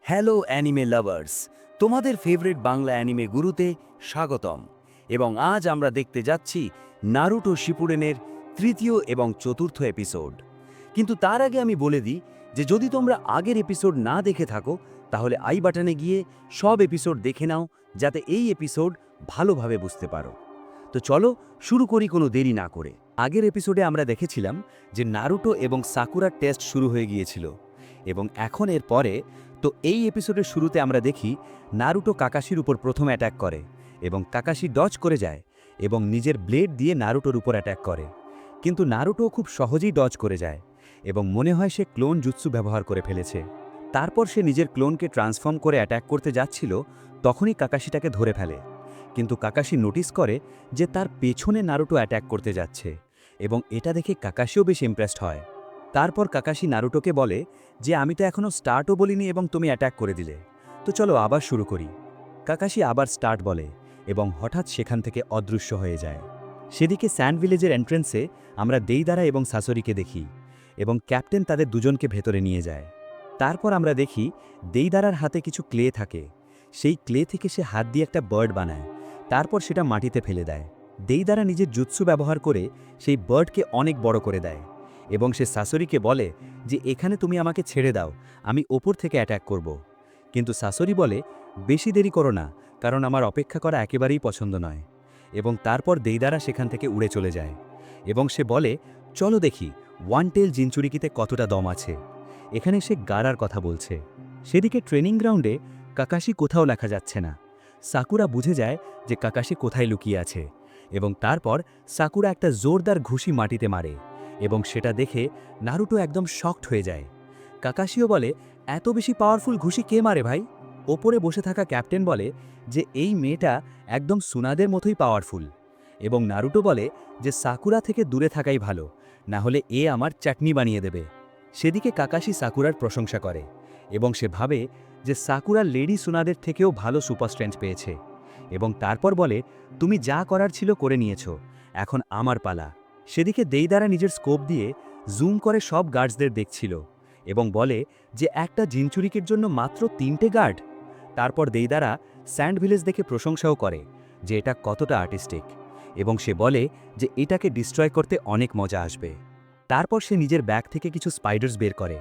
Hello anime lovers, তোমাদের favourite Bangla anime গুরুতে স্বাগতম। এবং আজ আমরা দেখতে যাচ্ছি নারুটো শিপুডেনের তৃতীয় এবং চতুর্থ এপিসোড। কিন্তু তার আগে আমি বলে দিই যে যদি তোমরা আগের এপিসোড না দেখে থাকো তাহলে আই বাটনে গিয়ে সব এপিসোড দেখে নাও, যাতে এই এপিসোড ভালোভাবে বুঝতে পারো। তো চলো শুরু করি কোনো দেরি না করে। আগের এপিসোডে আমরা দেখেছিলাম যে নারুটো এবং সাকুরার টেস্ট শুরু হয়ে গিয়েছিল, এবং এখন এর পরে তো এই এপিসোডের শুরুতে আমরা দেখি নারুটো কাকাশির উপর প্রথম অ্যাটাক করে এবং কাকাশি ডজ করে যায় এবং নিজের ব্লেড দিয়ে নারুটোর উপর অ্যাটাক করে। কিন্তু নারুটো খুব সহজেই ডজ করে যায় এবং মনে হয় সে ক্লোন জুৎসু ব্যবহার করে ফেলেছে। তারপর সে নিজের ক্লোনকে ট্রান্সফর্ম করে অ্যাটাক করতে যাচ্ছিল, তখনই কাকাশিটাকে ধরে ফেলে। কিন্তু কাকাশি নোটিস করে যে তার পেছনে নারুটো অ্যাটাক করতে যাচ্ছে, এবং এটা দেখে কাকাশিও বেশ ইমপ্রেসড হয়। তারপর কাকাশি নারুটোকে বলে যে আমি তো এখনও স্টার্টও বলিনি এবং তুমি অ্যাটাক করে দিলে, তো চলো আবার শুরু করি। কাকাশি আবার স্টার্ট বলে এবং হঠাৎ সেখান থেকে অদৃশ্য হয়ে যায়। সেদিকে স্যান্ড ভিলেজের এন্ট্রেন্সে আমরা দেইদারা এবং সাসরিকে দেখি এবং ক্যাপ্টেন তাদের দুজনকে ভেতরে নিয়ে যায়। তারপর আমরা দেখি দেইদারার হাতে কিছু ক্লে থাকে। সেই ক্লে থেকে সে হাত দিয়ে একটা বার্ড বানায়, তারপর সেটা মাটিতে ফেলে দেয়। দেইদারা নিজের জুৎসু ব্যবহার করে সেই বার্ডকে অনেক বড় করে দেয় এবং সে সাসরিকে বলে যে এখানে তুমি আমাকে ছেড়ে দাও, আমি ওপর থেকে অ্যাটাক করব। কিন্তু সাসরি বলে বেশি দেরি করো না, কারণ আমার অপেক্ষা করা একেবারেই পছন্দ নয়। এবং তারপর দেইদারা সেখান থেকে উড়ে চলে যায় এবং সে বলে চলো দেখি ওয়ান টেল জিনচুরিকিতে কতটা দম আছে। এখানে সে গারার কথা বলছে। সেদিকে ট্রেনিং গ্রাউন্ডে কাকাশি কোথাও লেখা যাচ্ছে না। সাকুরা বুঝে যায় যে কাকাশি কোথায় লুকিয়ে আছে, এবং তারপর সাকুরা একটা জোরদার ঘুষি মাটিতে মারে এবং সেটা দেখে নারুটো একদম শকড হয়ে যায়। কাকাশিও বলে এত বেশি পাওয়ারফুল ঘুষি কে মারে ভাই? ওপরে বসে থাকা ক্যাপ্টেন বলে যে এই মেয়েটা একদম সুনাদের মতোই পাওয়ারফুল, এবং নারুটো বলে যে সাকুরা থেকে দূরে থাকাই ভালো, না হলে এ আমার চাটনি বানিয়ে দেবে। সেদিকে কাকাশি সাকুরার প্রশংসা করে এবং সে ভাবে যে সাকুরা লেডি সুনাদের থেকেও ভালো সুপার স্ট্রেংথ পেয়েছে, এবং তারপর বলে তুমি যা করার ছিল করে নিয়েছো, এখন আমার পালা। সেদিকে দেইদারা নিজের স্কোপ দিয়ে জুম করে সব গার্ডসদের দেখছিল এবং বলে যে একটা জিনচুরিকের জন্য মাত্র 3টে গার্ড। তারপর দেইদারা স্যান্ড ভিলেজ দেখে প্রশংসাও করে যে এটা কতটা আর্টিস্টিক, এবং সে বলে যে এটাকে ডিস্ট্রয় করতে অনেক মজা আসবে। তারপর সে নিজের ব্যাগ থেকে কিছু স্পাইডার্স বের করে,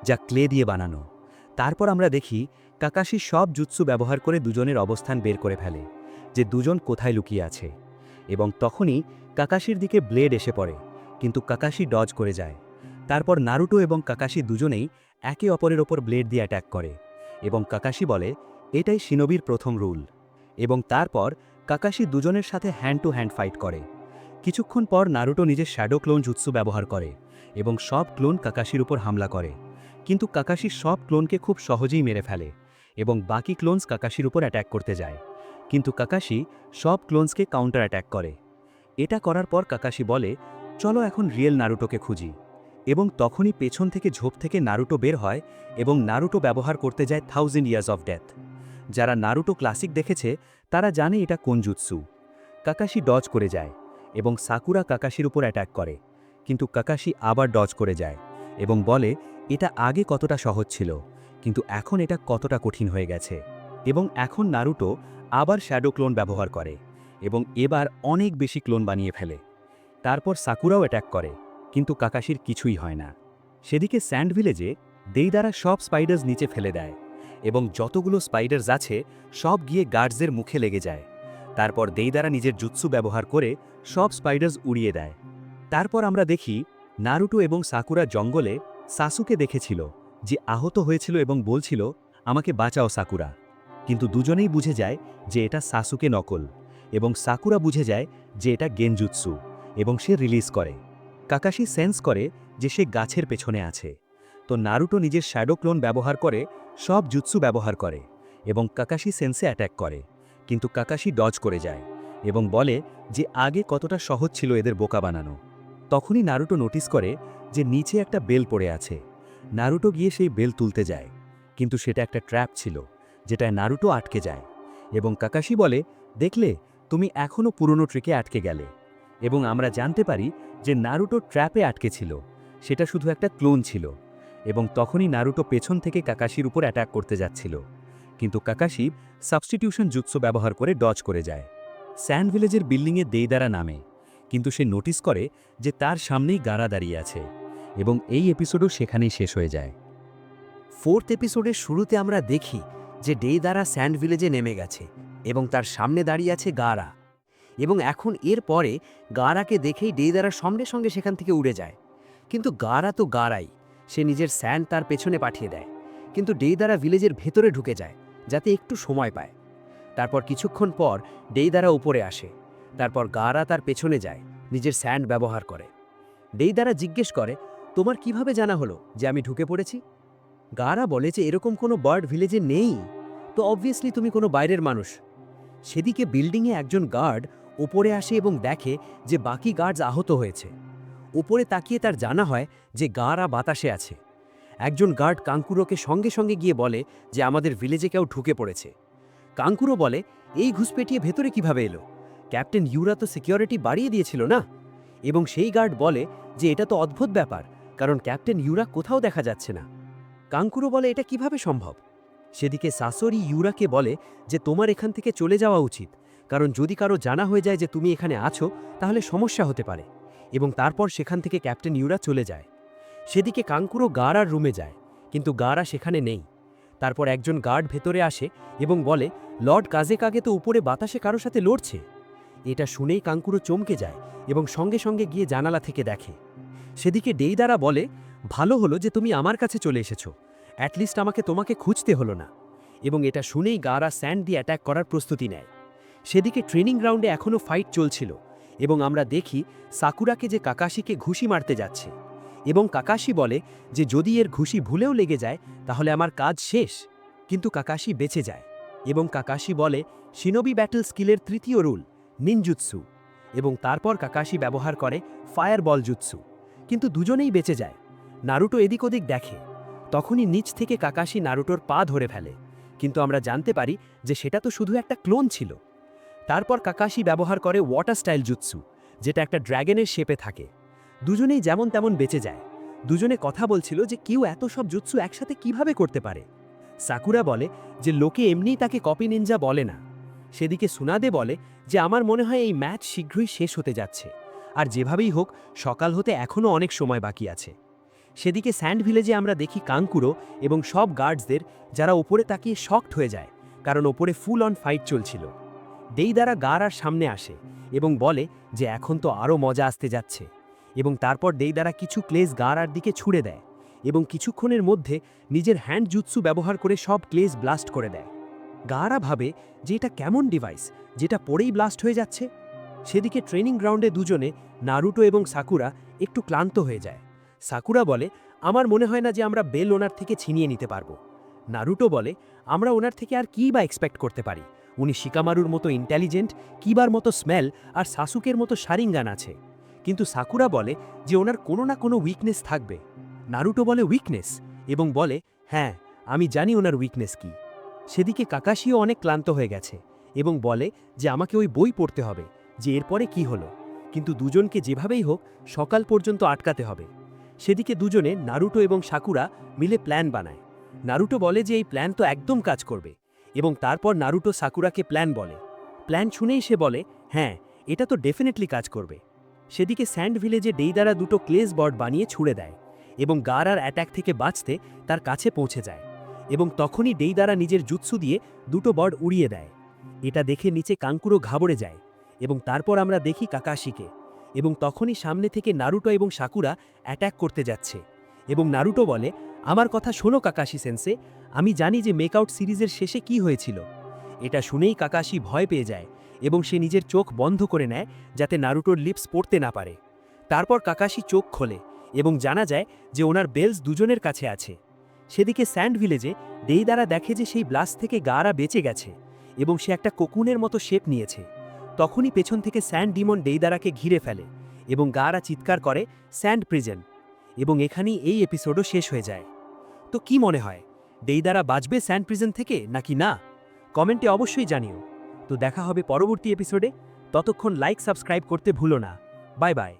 যা ক্লে দিয়ে বানানো। তারপর আমরা দেখি কাকাশি সব জুৎসু ব্যবহার করে দুজনের অবস্থান বের করে ফেলে, যে দুজন কোথায় লুকিয়ে আছে। এবং তখনই কাকাশির দিকে ব্লেড এসে পড়ে, কিন্তু কাকাশি ডজ করে যায়। তারপর নারুটো এবং কাকাশি দুজনেই একে অপরের ওপর ব্লেড দিয়ে অ্যাটাক করে, এবং কাকাশি বলে এটাই শিনোবির প্রথম রুল। এবং তারপর কাকাশি দুজনের সাথে হ্যান্ড টু হ্যান্ড ফাইট করে। কিছুক্ষণ পর নারুটো নিজের শ্যাডো ক্লোন জুৎসু ব্যবহার করে এবং সব ক্লোন কাকাশির উপর হামলা করে, কিন্তু কাকাশি সব ক্লোনকে খুব সহজেই মেরে ফেলে এবং বাকি ক্লোনস কাকাশির উপর অ্যাটাক করতে যায়। কিন্তু কাকাশি সব ক্লোনসকে কাউন্টার অ্যাটাক করে। এটা করার পর কাকাশি বলে চলো এখন রিয়েল নারুটোকে খুঁজি, এবং তখনই পেছন থেকে ঝোপ থেকে নারুটো বের হয় এবং নারুটো ব্যবহার করতে যায় 1000 ইয়ার্স অফ ডেথ। যারা নারুটো ক্লাসিক দেখেছে তারা জানে এটা কোন জুৎসু। কাকাশি ডজ করে যায় এবং সাকুরা কাকাশির উপর অ্যাটাক করে, কিন্তু কাকাশি আবার ডজ করে যায় এবং বলে এটা আগে কতটা সহজ ছিল, কিন্তু এখন এটা কতটা কঠিন হয়ে গেছে। এবং এখন নারুটো আবার শ্যাডো ক্লোন ব্যবহার করে এবং এবার অনেক বেশি ক্লোন বানিয়ে ফেলে। তারপর সাকুরাও অ্যাটাক করে, কিন্তু কাকাশির কিছুই হয় না। সেদিকে স্যান্ড ভিলেজে দেইদারা সব স্পাইডার্স নিচে ফেলে দেয় এবং যতগুলো স্পাইডার্স আছে সব গিয়ে গার্ডসদের মুখে লেগে যায়। তারপর দেইদারা নিজের জুৎসু ব্যবহার করে সব স্পাইডার্স উড়িয়ে দেয়। তারপর আমরা দেখি নারুটো এবং সাকুরা জঙ্গলে সাসুকে দেখেছিল, যে আহত হয়েছিল এবং বলছিল আমাকে বাঁচাও সাকুরা। কিন্তু দুজনেই বুঝে যায় যে এটা সাসুকে নকল, এবং সাকুরা বুঝে যায় যে এটা গেনজুৎসু, এবং সে রিলিজ করে। কাকাশি সেন্স করে যে সে গাছের পেছনে আছে। তো নারুটো নিজের শ্যাডো ক্লোন ব্যবহার করে সব জুৎসু ব্যবহার করে এবং কাকাশি সেন্সে অ্যাটাক করে, কিন্তু কাকাশি ডজ করে যায় এবং বলে যে আগে কতটা সহজ ছিল এদের বোকা বানানো। তখনই নারুটো নোটিস করে যে নিচে একটা বেল পড়ে আছে। নারুটো গিয়ে সেই বেল তুলতে যায়, কিন্তু সেটা একটা ট্র্যাপ ছিল যেটায় নারুটো আটকে যায়, এবং কাকাশি বলে দেখলে তুমি এখনও পুরনো ট্রিকে আটকে গেলে। এবং আমরা জানতে পারি যে নারুটো ট্র্যাপে আটকে ছিল, সেটা শুধু একটা ক্লোন ছিল। এবং তখনই নারুটো পেছন থেকে কাকাশির উপর অ্যাটাক করতে যাচ্ছিল, কিন্তু কাকাশি সাবস্টিটিউশন জুৎসু ব্যবহার করে ডজ করে যায়। স্যান্ড ভিলেজের বিল্ডিংয়ে দেইদারা নামে, কিন্তু সে নোটিস করে যে তার সামনেই গারা দাঁড়িয়ে আছে, এবং এই এপিসোডও সেখানেই শেষ হয়ে যায়। 4th এপিসোডের শুরুতে আমরা দেখি যে দেইদারা স্যান্ড ভিলেজে নেমে গেছে এবং তার সামনে দাঁড়িয়ে আছে গারা, এবং এখন এর পরে গারাকে দেখেই দেইদারা সঙ্গে সঙ্গে সেখান থেকে উড়ে যায়। কিন্তু গারা তো গারাই, সে নিজের স্যান্ড তার পেছনে পাঠিয়ে দেয়, কিন্তু দেইদারা ভিলেজের ভেতরে ঢুকে যায় যাতে একটু সময় পায়। তারপর কিছুক্ষণ পর দেইদারা উপরে আসে, তারপর গারা তার পেছনে যায়, নিজের স্যান্ড ব্যবহার করে। দেইদারা জিজ্ঞেস করে, তোমার কিভাবে জানা হলো যে আমি ঢুকে পড়েছি? গারা বলে যে এরকম কোনো বার্ড ভিলেজে নেই, তো অবভিয়াসলি তুমি কোনো বাইরের মানুষ। সেদিকে বিল্ডিংয়ে একজন গার্ড ওপরে আসে এবং দেখে যে বাকি গার্ডস আহত হয়েছে। উপরে তাকিয়ে তার জানা হয় যে গারা বাতাসে আছে। একজন গার্ড কাঙ্কুরোকে সঙ্গে সঙ্গে গিয়ে বলে যে আমাদের ভিলেজে কেউ ঢুকে পড়েছে। কাঙ্কুরো বলে, এই ঘুষপেটিয়ে ভেতরে কিভাবে এলো? ক্যাপ্টেন ইউরা তো সিকিউরিটি বাড়িয়ে দিয়েছিল না? এবং সেই গার্ড বলে যে এটা তো অদ্ভুত ব্যাপার, কারণ ক্যাপ্টেন ইউরা কোথাও দেখা যাচ্ছে না। কাঙ্কুরো বলে এটা কিভাবে সম্ভব? সেদিকে সাসোরি ইউরাকে বলে যে তোমার এখান থেকে চলে যাওয়া উচিত, কারণ যদি কারো জানা হয়ে যায় যে তুমি এখানে আছো তাহলে সমস্যা হতে পারে। এবং তারপর সেখান থেকে ক্যাপ্টেন ইউরা চলে যায়। সেদিকে কাঙ্কুরো গারার রুমে যায়, কিন্তু গারা সেখানে নেই। তারপর একজন গার্ড ভেতরে আসে এবং বলে, লর্ড কাজেকাগে তো উপরে বাতাসে কারো সাথে লড়ছে। এটা শুনেই কাঙ্কুরো চমকে যায় এবং সঙ্গে সঙ্গে গিয়ে জানালা থেকে দেখে। সেদিকে দেইদারা বলে, ভালো হলো যে তুমি আমার কাছে চলে এসেছো, অ্যাটলিস্ট আমাকে তোমাকে খুঁজতে হলো না। এবং এটা শুনেই গারা স্যান্ড দিয়ে অ্যাট্যাক করার প্রস্তুতি নেয়। সেদিকে ট্রেনিং গ্রাউন্ডে এখনও ফাইট চলছিল, এবং আমরা দেখি সাকুরাকে যে কাকাশিকে ঘুষি মারতে যাচ্ছে, এবং কাকাশি বলে যে যদি এর ঘুষি ভুলেও লেগে যায় তাহলে আমার কাজ শেষ। কিন্তু কাকাশি বেঁচে যায়, এবং কাকাশি বলে শিনোবি ব্যাটল স্কিলের 3য় রুল নিনজুৎসু, এবং তারপর কাকাশি ব্যবহার করে ফায়ার বল জুৎসু। কিন্তু দুজনেই বেঁচে যায়। নারুটো এদিক ওদিক দেখে, তখনই নিচ থেকে কাকাশি নারুটোর পা ধরে ফেলে, কিন্তু আমরা জানতে পারি যে সেটা তো শুধু একটা ক্লোন ছিল। তারপর কাকাশি ব্যবহার করে ওয়াটার স্টাইল জুৎসু, যেটা একটা ড্র্যাগনের শেপে থাকে। দুজনেই যেমন তেমন বেঁচে যায়। দুজনে কথা বলছিল যে কেউ এত সব জুৎসু একসাথে কিভাবে করতে পারে। সাকুরা বলে যে লোকে এমনিই তাকে কপি নিনজা বলে না। সেদিকে সুনাদে বলে যে আমার মনে হয় এই ম্যাচ শীঘ্রই শেষ হতে যাচ্ছে, আর যেভাবেই হোক সকাল হতে এখনও অনেক সময় বাকি আছে। সেদিকে স্যান্ড ভিলেজে আমরা দেখি কাঙ্কুরো এবং সব গার্ডসদের, যারা ওপরে তাকিয়ে শকড হয়ে যায়, কারণ ওপরে ফুল অন ফাইট চলছিল। দেইদারা গারার সামনে আসে এবং বলে যে এখন তো আরও মজা আসতে যাচ্ছে, এবং তারপর দেইদারা কিছু ক্লেজ গারার দিকে ছুড়ে দেয়, এবং কিছুক্ষণের মধ্যে নিজের হ্যান্ড জুৎসু ব্যবহার করে সব ক্লেজ ব্লাস্ট করে দেয়। গারা ভাবে যে এটা কেমন ডিভাইস যেটা পরেই ব্লাস্ট হয়ে যাচ্ছে। সেদিকে ট্রেনিং গ্রাউন্ডে দুজনে, নারুটো এবং সাকুরা, একটু ক্লান্ত হয়ে যায়। সাকুরা বলে, আমার মনে হয় না যে আমরা বেল ওনার থেকে ছিনিয়ে নিতে পারবো। নারুটো বলে, আমরা ওনার থেকে আর কী বা এক্সপেক্ট করতে পারি? উনি শিকামারুর মতো ইন্টেলিজেন্ট, কিবার মতো স্মেল, আর সাসুকের মতো শারিঙ্গান আছে। কিন্তু সাকুরা বলে যে ওনার কোনো না কোনো উইকনেস থাকবে। নারুটো বলে উইকনেস, এবং বলে হ্যাঁ আমি জানি ওনার উইকনেস কি। সেদিকে কাকাশিও অনেক ক্লান্ত হয়ে গেছে এবং বলে যে আমাকে ওই বই পড়তে হবে যে এরপরে কি হলো, কিন্তু দুজনকে যেভাবেই হোক সকাল পর্যন্ত আটকাতে হবে। সেদিকে দুজনে, নারুটো এবং সাকুরা, মিলে প্ল্যান বানায়। নারুটো বলে যে এই প্ল্যান তো একদম কাজ করবে, এবং তারপর নারুটো সাকুরাকে প্ল্যান বলে। প্ল্যান শুনেই সে বলে হ্যাঁ এটা তো ডেফিনেটলি কাজ করবে। সেদিকে স্যান্ড ভিলেজে দেইদারা দুটো ক্লেজ বর্ড বানিয়ে ছুড়ে দেয়, এবং গারার অ্যাট্যাক থেকে বাঁচতে তার কাছে পৌঁছে যায়, এবং তখনই দেইদারা নিজের জুৎসু দিয়ে দুটো বর্ড উড়িয়ে দেয়। এটা দেখে নিচে কাঙ্কুরো ঘাবড়ে যায়, এবং তারপর আমরা দেখি কাকাশিকে, এবং তখনই সামনে থেকে নারুটো এবং সাকুরা অ্যাট্যাক করতে যাচ্ছে। এবং নারুটো বলে, আমার কথা শোনো কাকাশি সেন্সে, আমি জানি যে মেকআউট সিরিজের শেষে কি হয়েছিল। এটা শুনেই কাকাশি ভয় পেয়ে যায়, এবং সে নিজের চোখ বন্ধ করে নেয় যাতে নারুটোর লিপস পড়তে না পারে। তারপর কাকাশি চোখ খোলে, এবং জানা যায় যে ওনার বেলস দুজনের কাছে আছে। সেদিকে স্যান্ড ভিলেজে দেইদারা দেখে যে সেই ব্লাস্ট থেকে গারা বেঁচে গেছে, এবং সে একটা কোকুনের মতো শেপ নিয়েছে। তখনই পেছন থেকে স্যান্ড ডিমন দেইদারাকে ঘিরে ফেলে, এবং গারা চিৎকার করে স্যান্ড প্রিজন। এবং এখানেই এই এপিসোডও শেষ হয়ে যায়। তো কি মনে হয়, দেইদারা বাঁচবে স্যান্ড প্রিজন থেকে নাকি না? কমেন্টে অবশ্যই জানিও। তো দেখা হবে পরবর্তী এপিসোডে। ততক্ষণ লাইক সাবস্ক্রাইব করতে ভুলো না। Bye bye.